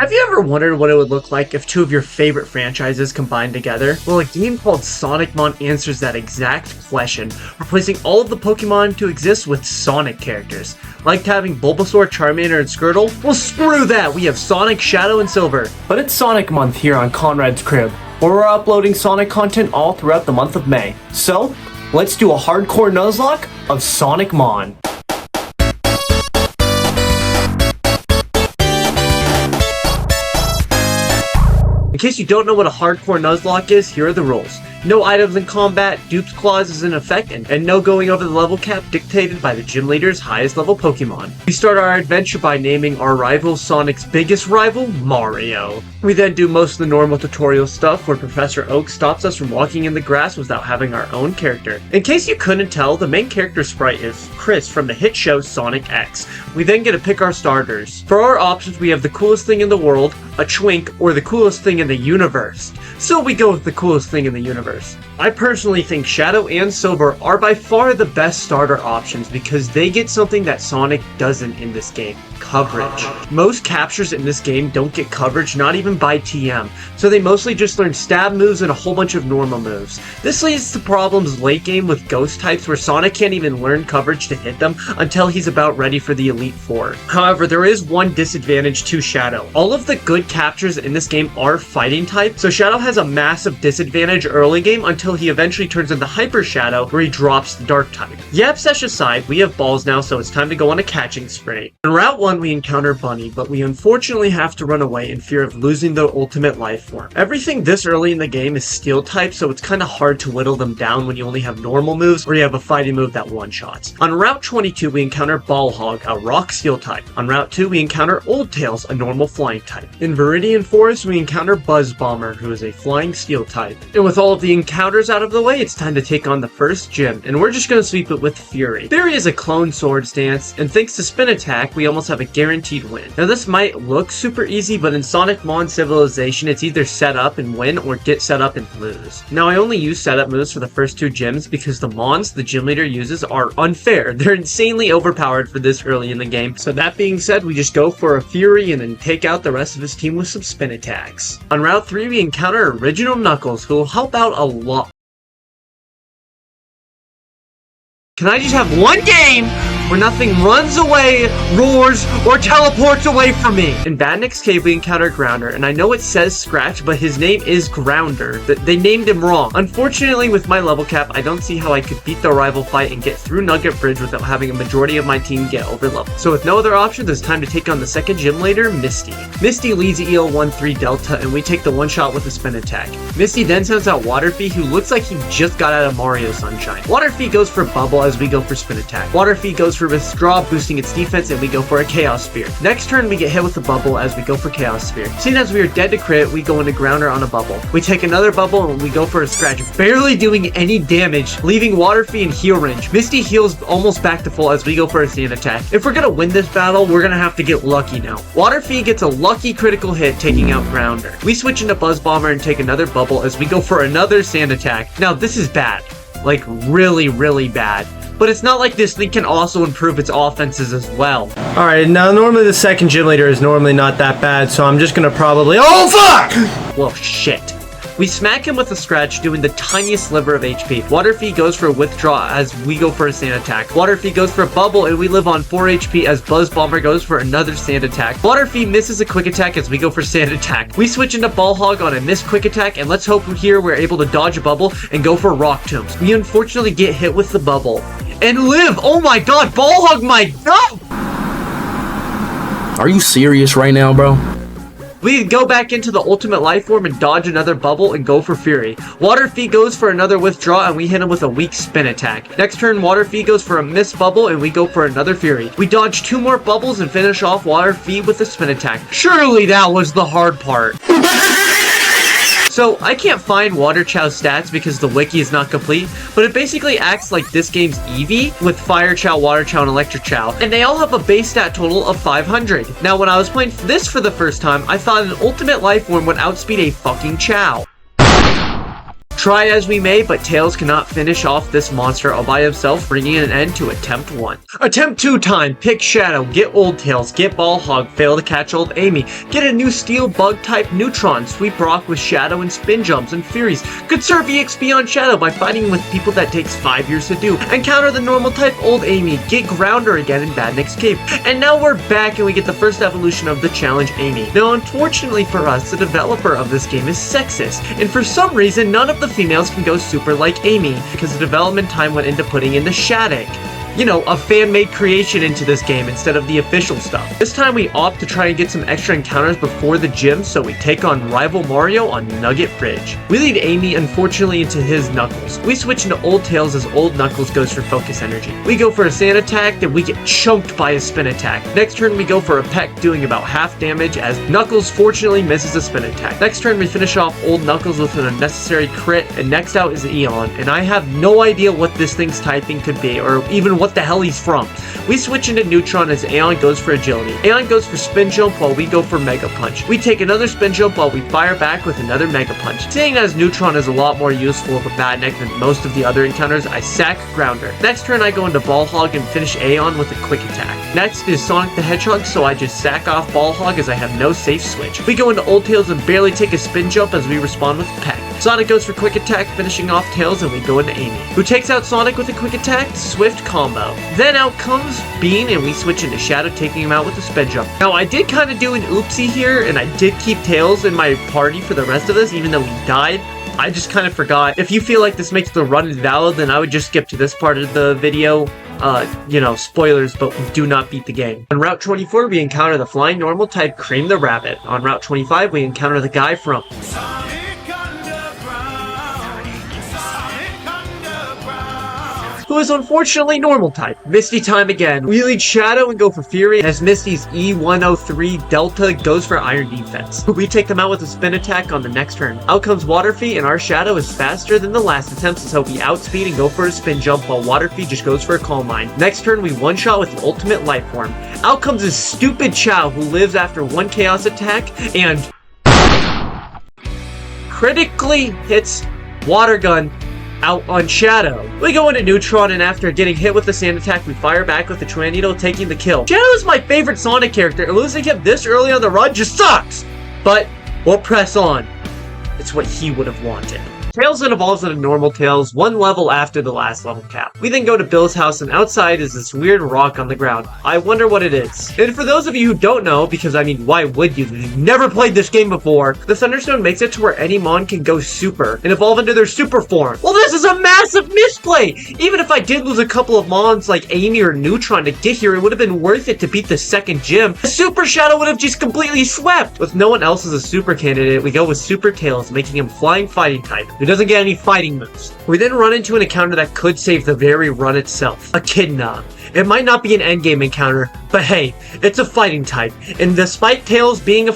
Have you ever wondered what it would look like if two of your favorite franchises combined together? Well, a game called Sonicmon answers that exact question, replacing all of the Pokemon to exist with Sonic characters. Like having Bulbasaur, Charmander, and Squirtle? Well, screw that! We have Sonic, Shadow, and Silver. But it's Sonic Month here on Conrad's Crib, where we're uploading Sonic content all throughout the month of May. So, let's do a hardcore nuzlocke of Sonicmon. In case you don't know what a hardcore nuzlocke is, here are the rules. No items in combat, dupes clause is in effect, and no going over the level cap dictated by the gym leader's highest level Pokemon. We start our adventure by naming our rival Sonic's biggest rival, Mario. We then do most of the normal tutorial stuff where Professor Oak stops us from walking in the grass without having our own character. In case you couldn't tell, the main character sprite is Chris from the hit show Sonic X. We then get to pick our starters. For our options, we have the coolest thing in the world, a Twink, or the coolest thing in the universe. So we go with the coolest thing in the universe. I personally think Shadow and Silver are by far the best starter options because they get something that Sonic doesn't in this game. Coverage. Most captures in this game don't get coverage, not even by TM, so they mostly just learn stab moves and a whole bunch of normal moves. This leads to problems late game with ghost types where Sonic can't even learn coverage to hit them until he's about ready for the Elite Four. However, there is one disadvantage to Shadow. All of the good captures in this game are fighting type, so Shadow has a massive disadvantage early game until he eventually turns into Hyper Shadow where he drops the Dark type. Yap sesh aside, we have balls now, so it's time to go on a catching spree. In Route 1, we encounter Bunny, but we unfortunately have to run away in fear of losing the ultimate life form. Everything this early in the game is steel type, so it's kinda hard to whittle them down when you only have normal moves or you have a fighting move that one-shots. On Route 22, we encounter Ball Hog, a rock steel type. On Route 2, we encounter Old Tails, a normal flying type. In Viridian Forest, we encounter Buzz Bomber, who is a flying steel type. And with all of the encounters out of the way, it's time to take on the first gym, and we're just gonna sweep it with Fury. Fury is a clone sword stance, and thanks to Spin Attack, we almost have a guaranteed win. Now this might look super easy, but in Sonicmon Civilization, it's either set up and win or get set up and lose. Now I only use setup moves for the first two gyms because the mons the gym leader uses are unfair. They're insanely overpowered for this early in the game. So that being said, we just go for a Fury and then take out the rest of his team with some Spin Attacks. On Route 3, we encounter Original Knuckles, who will help out a lot. Can I just have one game where nothing runs away, roars, or teleports away from me? In Badnik's Cave, we encounter Grounder, and I know it says Scratch, but his name is Grounder. They named him wrong. Unfortunately, with my level cap, I don't see how I could beat the rival fight and get through Nugget Bridge without having a majority of my team get over leveled. So with no other options, it's time to take on the second gym leader, Misty. Misty leads EL13 Delta, and we take the one-shot with a Spin Attack. Misty then sends out Waterfy, who looks like he just got out of Mario Sunshine. Waterfy goes for Bubble as we go for Spin Attack. Waterfy goes for Withdraw, boosting its defense, and we go for a Chaos Spear. Next turn, we get hit with a Bubble as we go for Chaos Spear. Seeing as we are dead to crit, we go into Grounder on a Bubble. We take another Bubble and we go for a Scratch, barely doing any damage, leaving Waterfy in heal range. Misty heals almost back to full as we go for a Sand Attack. If we're gonna win this battle, we're gonna have to get lucky now. Waterfy gets a lucky critical hit, taking out Grounder. We switch into Buzz Bomber and take another Bubble as we go for another Sand Attack. Now, this is bad. Like, really, really bad. But it's not like this thing can also improve its offenses as well. Alright, now normally the second gym leader is normally not that bad, so I'm just gonna probably— oh fuck! Well, shit. We smack him with a Scratch, doing the tiniest sliver of HP. Waterfy goes for a Withdraw as we go for a Sand Attack. Waterfy goes for a Bubble and we live on 4 HP as Buzz Bomber goes for another Sand Attack. Waterfy misses a Quick Attack as we go for Sand Attack. We switch into Ball Hog on a missed Quick Attack, and let's hope here we're able to dodge a Bubble and go for Rock Tombs. We unfortunately get hit with the Bubble and live. Oh my god, Ball Hog, my god! Are you serious right now, bro? We go back into the ultimate life form and dodge another Bubble and go for Fury. Waterfy goes for another Withdraw and we hit him with a weak Spin Attack. Next turn, Waterfy goes for a missed Bubble and we go for another Fury. We dodge 2 more Bubbles and finish off Waterfy with a Spin Attack. Surely that was the hard part. So, I can't find Water Chow's stats because the wiki is not complete, but it basically acts like this game's Eevee with Fire Chow, Water Chow, and Electric Chow, and they all have a base stat total of 500. Now, when I was playing this for the first time, I thought an ultimate life form would outspeed a fucking Chow. Try as we may, but Tails cannot finish off this monster all by himself, bringing an end to attempt 1. Attempt 2 time, pick Shadow, get Old Tails, get Ball Hog, fail to catch Old Amy, get a new Steel Bug type Neutron, sweep Rock with Shadow and Spin Jumps and Furies, conserve EXP on Shadow by fighting with people that takes 5 years to do, and counter the normal type Old Amy, get Grounder again in Badnik's Cave. And now we're back and we get the first evolution of the challenge Amy. Now unfortunately for us, the developer of this game is sexist, and for some reason none of the females can go super like Amy, because the development time went into putting in the Shattuck, you know, a fan-made creation into this game instead of the official stuff. This time we opt to try and get some extra encounters before the gym, so we take on Rival Mario on Nugget Bridge. We lead Amy, unfortunately, into his Knuckles. We switch into Old Tails as Old Knuckles goes for focus energy. We go for a sand attack, then we get chunked by a spin attack. Next turn we go for a peck, doing about half damage as Knuckles fortunately misses a spin attack. Next turn we finish off Old Knuckles with an unnecessary crit, and next out is Eon, and I have no idea what this thing's typing could be, or even what the hell he's from. We switch into Neutron as Aeon goes for agility. Aeon goes for spin jump while we go for mega punch. We take another spin jump while we fire back with another mega punch. Seeing as Neutron is a lot more useful of a Badnik than most of the other encounters, I sack Grounder. Next turn I go into Ball Hog and finish Aeon with a quick attack. Next is Sonic the Hedgehog, so I just sack off Ball Hog as I have no safe switch. We go into Old Tails and barely take a spin jump as we respond with Peck. Sonic goes for quick attack, finishing off Tails, and we go into Amy, who takes out Sonic with a quick attack, swift combo. Then out comes Bean, and we switch into Shadow, taking him out with a spin jump. Now, I did kind of do an oopsie here, and I did keep Tails in my party for the rest of this, even though he died. I just kind of forgot. If you feel like this makes the run invalid, then I would just skip to this part of the video. You know, spoilers, but we do not beat the game. On Route 24, we encounter the flying normal type Cream the Rabbit. On Route 25, we encounter the guy from who is unfortunately normal type. Misty time again. We lead Shadow and go for Fury as Misty's E103 Delta goes for Iron Defense. We take them out with a spin attack on the next turn. Out comes Waterfy, and our Shadow is faster than the last attempt, so we outspeed and go for a spin jump while Waterfy just goes for a Calm Mind. Next turn we one shot with the ultimate life form. Out comes this stupid Chow who lives after one chaos attack and critically hits Water Gun out on Shadow. We go into Neutron, and after getting hit with the sand attack, we fire back with the Tornado, taking the kill. Shadow is my favorite Sonic character, and losing him this early on the run just sucks! But we'll press on. It's what he would have wanted. Tails then evolves into normal Tails, one level after the last level cap. We then go to Bill's house, and outside is this weird rock on the ground. I wonder what it is. And for those of you who don't know, because I mean, why would you? You've never played this game before. The Thunderstone makes it to where any Mon can go super and evolve into their super form. Well, this is a massive misplay! Even if I did lose a couple of Mons like Amy or Neutron to get here, it would have been worth it to beat the second gym. The Super Shadow would have just completely swept. With no one else as a super candidate, we go with Super Tails, making him flying fighting type, who doesn't get any fighting moves. We then run into an encounter that could save the very run itself. Echidna. It might not be an endgame encounter, but hey, it's a fighting type, and despite Tails being a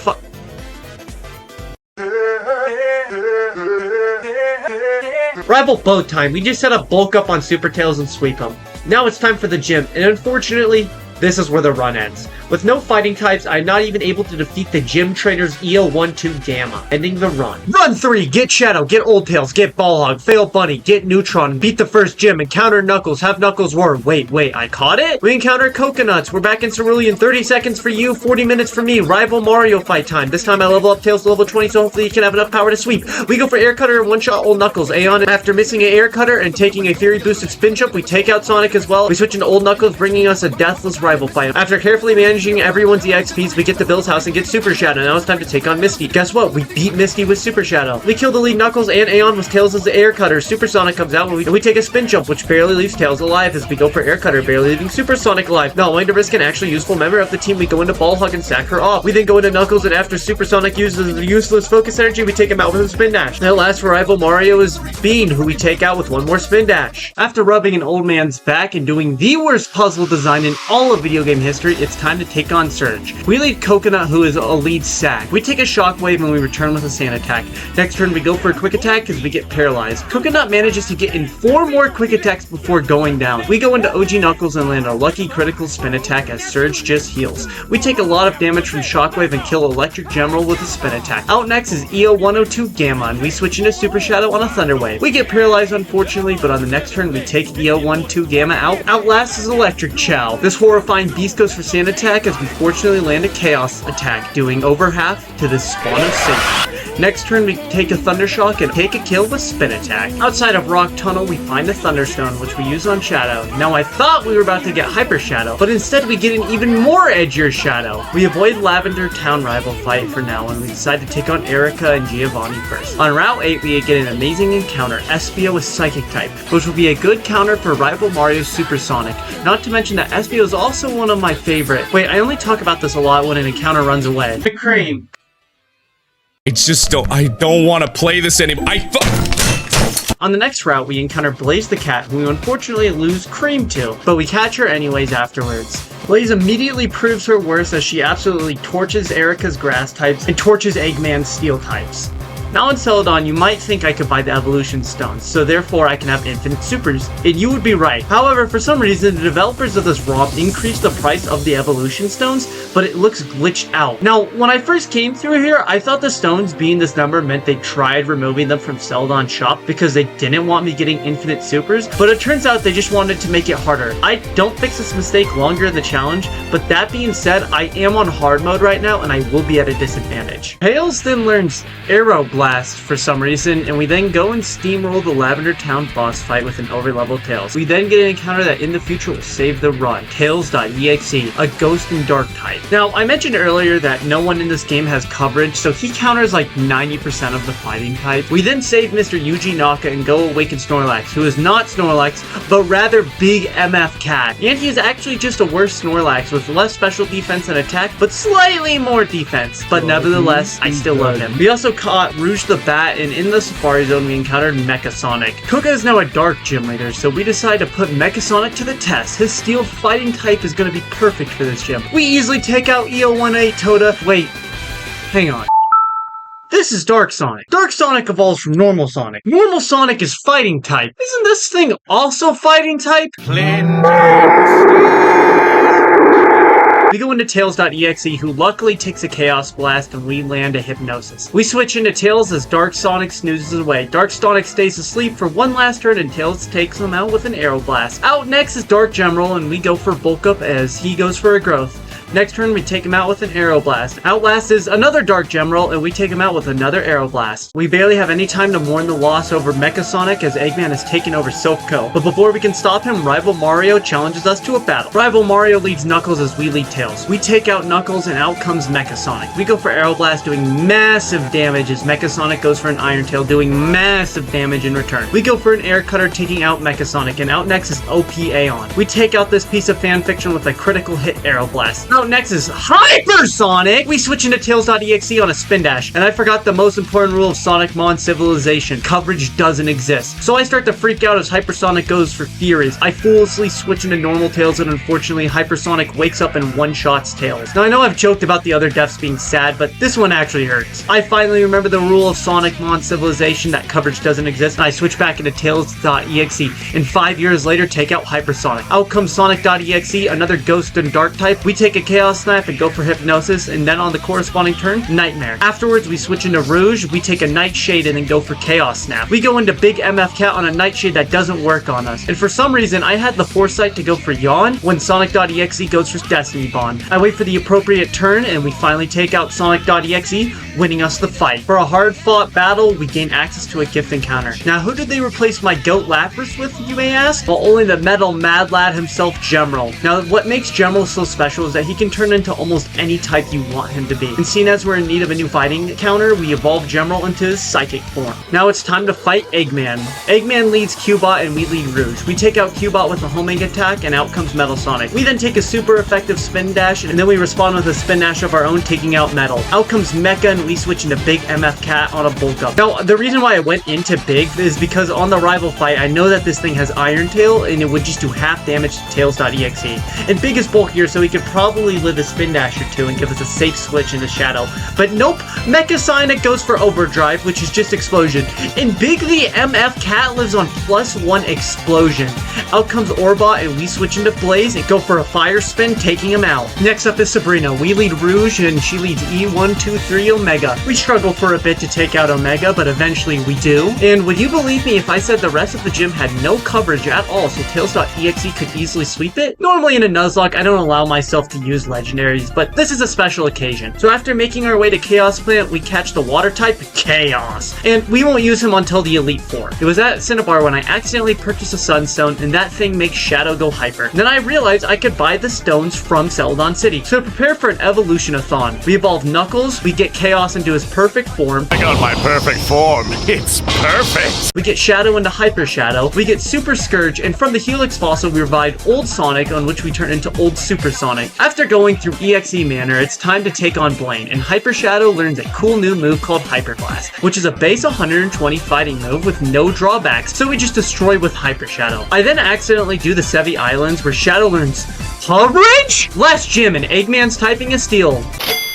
rival boat time, we just set up bulk up on Super Tails and sweep him. Now it's time for the gym, and unfortunately, this is where the run ends. With no fighting types, I'm not even able to defeat the Gym Trainer's EO12 Gamma, ending the run. Run 3! Get Shadow, get Old Tails, get Ball Hog, fail Bunny, get Neutron, beat the first gym, encounter Knuckles, have Knuckles roar. Wait, I caught it? We encounter Coconuts, we're back in Cerulean, 30 seconds for you, 40 minutes for me, rival Mario fight time. This time I level up Tails to level 20, so hopefully he can have enough power to sweep. We go for Air Cutter and one-shot Old Knuckles. Aeon, after missing an Air Cutter and taking a Fury boosted spin jump, we take out Sonic as well. We switch into Old Knuckles, bringing us a deathless rival fight. After carefully managing everyone's EXPs, we get to Bill's house and get Super Shadow. Now it's time to take on Misty. Guess what? We beat Misty with Super Shadow. We kill the lead Knuckles and Aeon with Tails as the Air Cutter. Super Sonic comes out and we take a spin jump, which barely leaves Tails alive as we go for Air Cutter, barely leaving Super Sonic alive. Not wanting to risk an actually useful member of the team, we go into Ball Hug and sack her off. We then go into Knuckles, and after Super Sonic uses the useless focus energy, we take him out with a spin dash. Now last for rival Mario is Bean, who we take out with one more spin dash. After rubbing an old man's back and doing the worst puzzle design in all of video game history, it's time to take on Surge. We lead Coconut, who is a lead Sack. We take a Shockwave and we return with a Sand Attack. Next turn we go for a Quick Attack because we get paralyzed. Coconut manages to get in 4 more Quick Attacks before going down. We go into OG Knuckles and land a lucky critical Spin Attack as Surge just heals. We take a lot of damage from Shockwave and kill Electric General with a Spin Attack. Out next is EO 102 Gamma, and we switch into Super Shadow on a Thunder Wave. We get paralyzed unfortunately, but on the next turn we take EO 102 Gamma out. Outlast is Electric Chow. This horrifying beast goes for Sand Attack as we fortunately land a Chaos Attack, doing over half to this spawn of Satan. Next turn we take a Thunder Shock and take a kill with Spin Attack. Outside of Rock Tunnel we find a Thunderstone, which we use on Shadow. Now I thought we were about to get Hyper Shadow, but instead we get an even more edgier Shadow. We avoid Lavender Town rival fight for now, and we decide to take on Erica and Giovanni first. On Route 8 we get an amazing encounter, Espio with Psychic type, which will be a good counter for rival Mario's Supersonic. Not to mention that Espio is also one of my favorite. Wait, I only talk about this a lot when an encounter runs away. The Cream. It's just I don't want to play this anymore. On the next route, we encounter Blaze the Cat, who we unfortunately lose Cream to, but we catch her anyways afterwards. Blaze immediately proves her worth as she absolutely torches Erica's Grass types and torches Eggman's Steel types. Now in Celadon, you might think I could buy the Evolution Stones, so therefore I can have infinite supers, and you would be right. However, for some reason, the developers of this ROM increased the price of the Evolution Stones, but it looks glitched out. Now, when I first came through here, I thought the stones being this number meant they tried removing them from Celadon shop because they didn't want me getting infinite supers, but it turns out they just wanted to make it harder. I don't fix this mistake longer in the challenge, but that being said, I am on hard mode right now, and I will be at a disadvantage. Tails then learns Aero Blast for some reason, and we then go and steamroll the Lavender Town boss fight with an overleveled Tails. We then get an encounter that in the future will save the run, Tails.exe, a Ghost and Dark type. Now, I mentioned earlier that no one in this game has coverage, so he counters like 90% of the fighting type. We then save Mr. Yuji Naka and go awaken Snorlax, who is not Snorlax, but rather Big MF Cat. And he is actually just a worse Snorlax with less special defense and attack, but slightly more defense. But nevertheless, I still love him. We also caught Rouge the Bat, and in the Safari Zone we encountered Mecha Sonic. Kuka is now a Dark Gym Leader, so we decide to put Mecha Sonic to the test. His Steel fighting type is going to be perfect for this gym. We easily take out EO18 Toda. Wait, hang on. This is Dark Sonic. Dark Sonic evolves from Normal Sonic. Normal Sonic is fighting type. Isn't this thing also fighting type? We go into Tails.exe, who luckily takes a Chaos Blast, and we land a Hypnosis. We switch into Tails as Dark Sonic snoozes away. Dark Sonic stays asleep for one last turn, and Tails takes him out with an Aero Blast. Out next is Dark General, and we go for Bulk Up as he goes for a Growth. Next turn, we take him out with an Aero Blast. Outlast is another Dark General, and we take him out with another Aero Blast. We barely have any time to mourn the loss over Mecha Sonic as Eggman has taken over Silph. But before we can stop him, Rival Mario challenges us to a battle. Rival Mario leads Knuckles as we lead Tails. We take out Knuckles, and out comes Mecha Sonic. We go for Aero Blast, doing massive damage as Mecha Sonic goes for an Iron Tail, doing massive damage in return. We go for an Air Cutter, taking out Mecha Sonic, and out next is OP Aeon. We take out this piece of fanfiction with a critical hit Aero Blast. Out next is Hypersonic! We switch into Tails.exe on a Spin Dash, and I forgot the most important rule of Sonicmon civilization. Coverage doesn't exist. So I start to freak out as Hypersonic goes for Furies. I foolishly switch into normal Tails, and unfortunately Hypersonic wakes up and one-shots Tails. Now I know I've joked about the other deaths being sad, but this one actually hurts. I finally remember the rule of Sonicmon civilization that coverage doesn't exist, and I switch back into Tails.exe, and 5 years later take out Hypersonic. Out comes Sonic.exe, another Ghost and Dark type. We take a Chaos Snap and go for Hypnosis, and then on the corresponding turn, Nightmare. Afterwards, we switch into Rouge, we take a Nightshade and then go for Chaos Snap. We go into Big MF Cat on a Nightshade that doesn't work on us, and for some reason, I had the foresight to go for Yawn when Sonic.exe goes for Destiny Bond. I wait for the appropriate turn, and we finally take out Sonic.exe, winning us the fight. For a hard-fought battle, we gain access to a gift encounter. Now, who did they replace my Goat Lapras with, you may ask? Well, only the Metal Mad Lad himself, General. Now, what makes General so special is that he can turn into almost any type you want him to be. And seeing as we're in need of a new fighting encounter, we evolve General into his Psychic form. Now it's time to fight Eggman. Eggman leads Cubot and we lead Rouge. We take out Cubot with a homing attack, and out comes Metal Sonic. We then take a super effective Spin Dash, and then we respond with a Spin Dash of our own, taking out Metal. Out comes Mecha, and we switch into Big MF Cat on a Bulk Up. Now, the reason why I went into Big is because on the rival fight, I know that this thing has Iron Tail, and it would just do half damage to Tails.exe. And Big is bulkier, so he could probably easily live a spin dash or two and give us a safe switch into Shadow. But nope, Mecha Sonic goes for Overdrive, which is just Explosion. And Big the MF Cat lives on +1 Explosion. Out comes Orbot and we switch into Blaze and go for a Fire Spin, taking him out. Next up is Sabrina. We lead Rouge and she leads E1, 2, 3 Omega. We struggle for a bit to take out Omega, but eventually we do. And would you believe me if I said the rest of the gym had no coverage at all, so Tails.exe could easily sweep it? Normally in a Nuzlocke, I don't allow myself to use legendaries, but this is a special occasion. So after making our way to Chaos Plant, we catch the water type Chaos. And we won't use him until the Elite Four. It was at Cinnabar when I accidentally purchased a Sunstone, and that thing makes Shadow go hyper. Then I realized I could buy the stones from Celadon City. So to prepare for an evolution-a-thon, we evolve Knuckles, we get Chaos into his perfect form. I got my perfect form. It's perfect. We get Shadow into Hyper Shadow, we get Super Scourge, and from the Helix Fossil we revive Old Sonic, on which we turn into Old Super Sonic. After going through EXE Manor, it's time to take on Blaine, and Hyper Shadow learns a cool new move called Hyper Blast, which is a base 120 fighting move with no drawbacks, so we just destroy with Hyper Shadow. I then accidentally do the Sevi Islands, where Shadow learns Coverage? Last gym, and Eggman's typing a steal.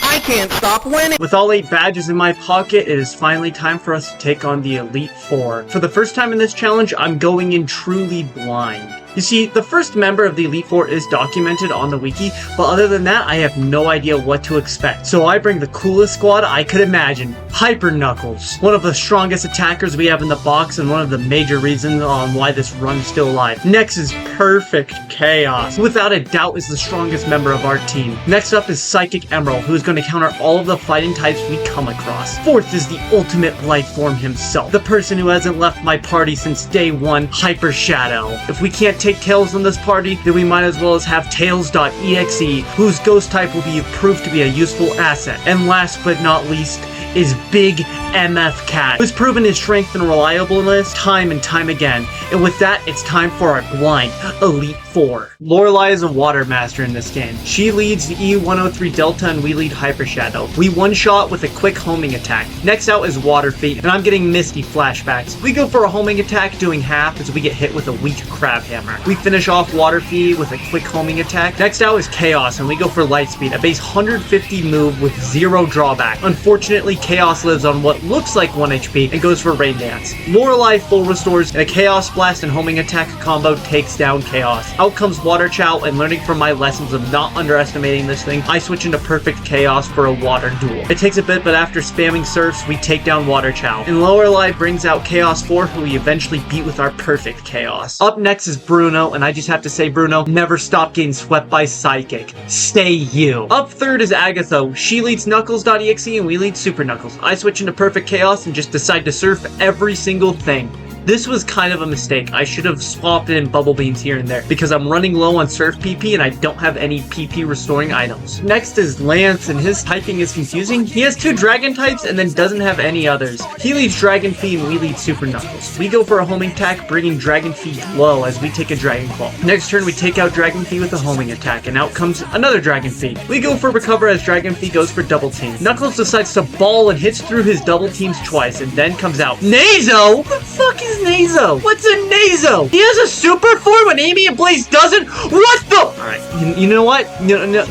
I can't stop winning! With all 8 badges in my pocket, it is finally time for us to take on the Elite Four. For the first time in this challenge, I'm going in truly blind. You see, the first member of the Elite Four is documented on the wiki, but other than that, I have no idea what to expect. So I bring the coolest squad I could imagine, Hyper Knuckles. One of the strongest attackers we have in the box, and one of the major reasons on why this run is still alive. Next is Perfect Chaos, who without a doubt is the strongest member of our team. Next up is Psychic Emerald, who is going to counter all of the fighting types we come across. Fourth is the ultimate life form himself, the person who hasn't left my party since day one, Hyper Shadow. If we can't take Tails in this party, then we might as well as have Tails.exe, whose ghost type will be proved to be a useful asset. And last but not least is Big MF Cat, who's proven his strength and reliableness time and time again. And with that, it's time for our blind Elite Four. Lorelei is a water master in this game. She leads the E103 Delta and we lead Hyper Shadow. We one-shot with a quick homing attack. Next out is Water Feet, and I'm getting Misty flashbacks. We go for a homing attack doing half as we get hit with a weak Crab Hammer. We finish off Water Feet with a quick homing attack. Next out is Chaos, and we go for Light Speed, a base 150 move with 0 drawback. Unfortunately, Chaos lives on what looks like 1 HP and goes for Rain Dance. Lorelei full restores, and a Chaos Blast and homing attack combo takes down Chaos. Out comes Water Chow, and learning from my lessons of not underestimating this thing, I switch into Perfect Chaos for a water duel. It takes a bit, but after spamming surfs, we take down Water Chow. And Lorelei brings out Chaos 4, who we eventually beat with our Perfect Chaos. Up next is Bruno, and I just have to say, Bruno, never stop getting swept by Psychic. Stay you. Up third is Agatha. She leads Knuckles.exe and we lead Super Knuckles. I switch into Perfect Chaos and just decide to surf every single thing. This was kind of a mistake. I should have swapped in Bubble Beams here and there because I'm running low on Surf PP and I don't have any PP restoring items. Next is Lance, and his typing is confusing. He has 2 dragon types and then doesn't have any others. He leads Dragon Feet and we lead Super Knuckles. We go for a homing attack, bringing Dragon Feet low as we take a Dragon Claw. Next turn we take out Dragon Feet with a homing attack, and out comes another Dragon Feet. We go for Recover as Dragon Feet goes for Double Team. Knuckles decides to ball and hits through his double teams twice and then comes out Nazo! What the fuck is Nazo? What's a Nazo? He has a super form when Amy and Blaze doesn't? What the? Alright, you know what?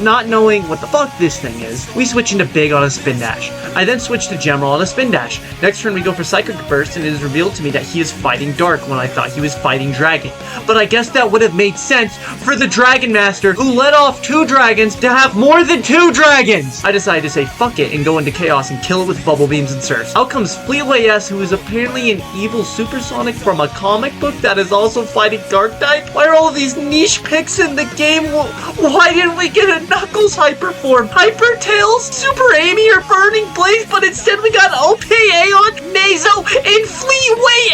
Not knowing what the fuck this thing is, we switch into Big on a Spin Dash. I then switch to General on a Spin Dash. Next turn we go for Psychic Burst, and it is revealed to me that he is fighting Dark when I thought he was fighting Dragon. But I guess that would have made sense for the Dragon Master, who let off 2 dragons to have more than 2 dragons! I decided to say fuck it and go into Chaos and kill it with Bubble Beams and Surfs. Out comes Fleetway S, who is apparently an evil supersonic from a comic book that is also fighting Dark type. Why are all of these niche picks in the game? Why didn't we get a Knuckles Hyper form? Hyper Tails, Super Amy, or Burning Blaze, but instead we got OPA on Nazo and Fleetway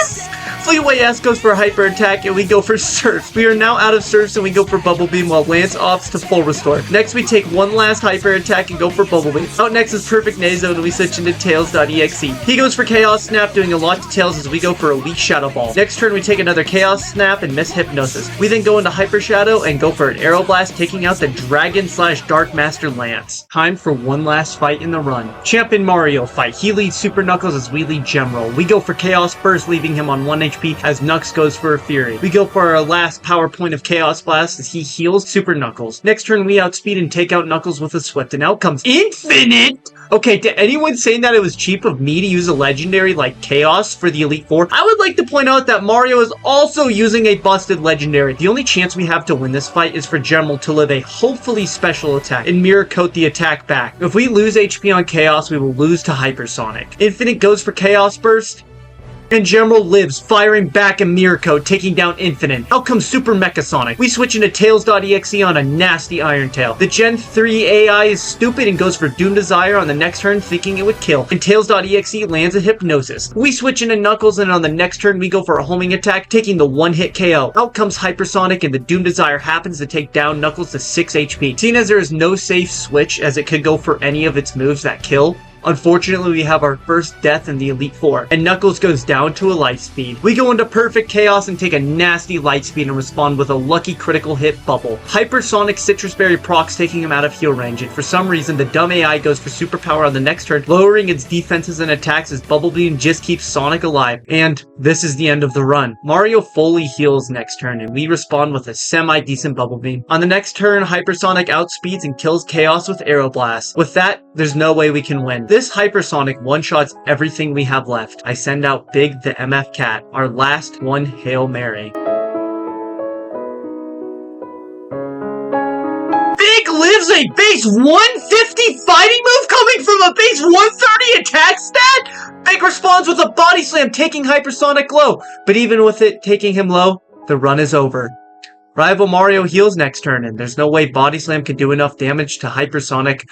S? Fleetway S goes for a hyper attack and we go for Surfs. We are now out of Surfs and we go for Bubble Beam while Lance opts to full restore. Next we take one last hyper attack and go for Bubble Beam. Out next is Perfect Nazo and we switch into Tails.exe. He goes for Chaos Snap, doing a lot to Tails as we go for a weak Shadow Ball. Next turn we take another Chaos Snap and miss Hypnosis. We then go into Hyper Shadow and go for an Aero Blast, taking out the Dragon/Dark Master Lance. Time for one last fight in the run. Champion Mario fight. He leads Super Knuckles as we lead Gemroll. We go for Chaos Burst, leaving him on 1 HP HP as Nux goes for a Fury. We go for our last power point of Chaos Blast as he heals Super Knuckles. Next turn we outspeed and take out Knuckles with a Swift, and out comes Infinite! Okay, to anyone saying that it was cheap of me to use a legendary like Chaos for the Elite Four, I would like to point out that Mario is also using a busted legendary. The only chance we have to win this fight is for General to live a hopefully special attack and mirror coat the attack back. If we lose HP on Chaos, we will lose to Hypersonic. Infinite goes for Chaos Burst, and General lives, firing back a Mirror Coat, taking down Infinite. Out comes Super Mechasonic. We switch into Tails.exe on a nasty Iron Tail. The Gen 3 AI is stupid and goes for Doom Desire on the next turn, thinking it would kill. And Tails.exe lands a Hypnosis. We switch into Knuckles, and on the next turn we go for a homing attack, taking the one-hit KO. Out comes Hypersonic, and the Doom Desire happens to take down Knuckles to 6 HP. Seeing as there is no safe switch, as it could go for any of its moves that kill, unfortunately, we have our first death in the Elite Four, and Knuckles goes down to a light speed. We go into perfect chaos and take a nasty light speed and respond with a lucky critical hit bubble. Hypersonic Citrus Berry procs, taking him out of heal range, and for some reason, the dumb AI goes for superpower on the next turn, lowering its defenses and attacks as Bubble Beam just keeps Sonic alive. And this is the end of the run. Mario fully heals next turn, and we respond with a semi-decent Bubble Beam. On the next turn, Hypersonic outspeeds and kills Chaos with Aeroblast. With that, there's no way we can win. This Hypersonic one-shots everything we have left. I send out Big the MF Cat, our last one Hail Mary. Big lives a base 150 fighting move coming from a base 130 attack stat? Big responds with a Body Slam, taking Hypersonic low. But even with it taking him low, the run is over. Rival Mario heals next turn, and there's no way Body Slam could do enough damage to Hypersonic.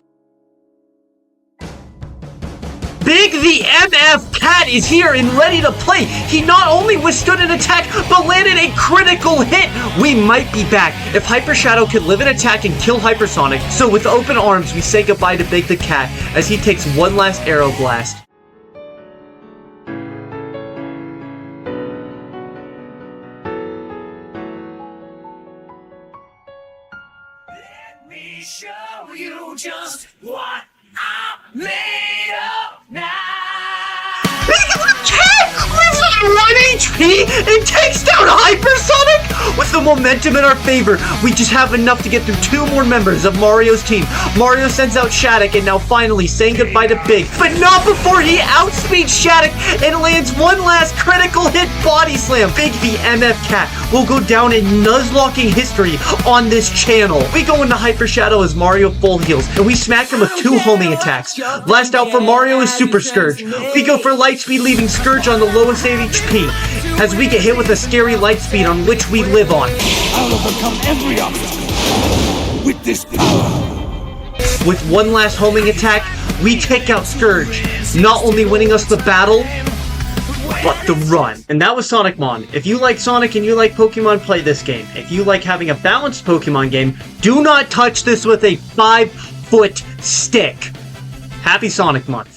Big the MF Cat is here and ready to play. He not only withstood an attack, but landed a critical hit. We might be back. If Hyper Shadow could live an attack and kill Hypersonic, so with open arms, we say goodbye to Big the Cat as he takes one last Aeroblast. Let me show you just what I'm made of now. Big the Cat lives on 1 HP and takes down Hypersonic! With the momentum in our favor, we just have enough to get through 2 more members of Mario's team. Mario sends out Shattuck and now finally saying goodbye to Big, but not before he outspeeds Shattuck and lands one last critical hit Body Slam. Big the MF Cat will go down in Nuzlocking history on this channel. We go into Hyper Shadow as Mario full heals, and we smack him with 2 homing attacks. Last out for Mario is Super Scourge. We go for light speed, leaving Scourge on the lowest HP, as we get hit with a scary light speed on which we live on. I'll overcome every obstacle with this power. With one last homing attack, we take out Scourge, not only winning us the battle, but the run. And that was Sonicmon. If you like Sonic and you like Pokemon, play this game. If you like having a balanced Pokemon game, do not touch this with a 5-foot stick. Happy Sonic Month.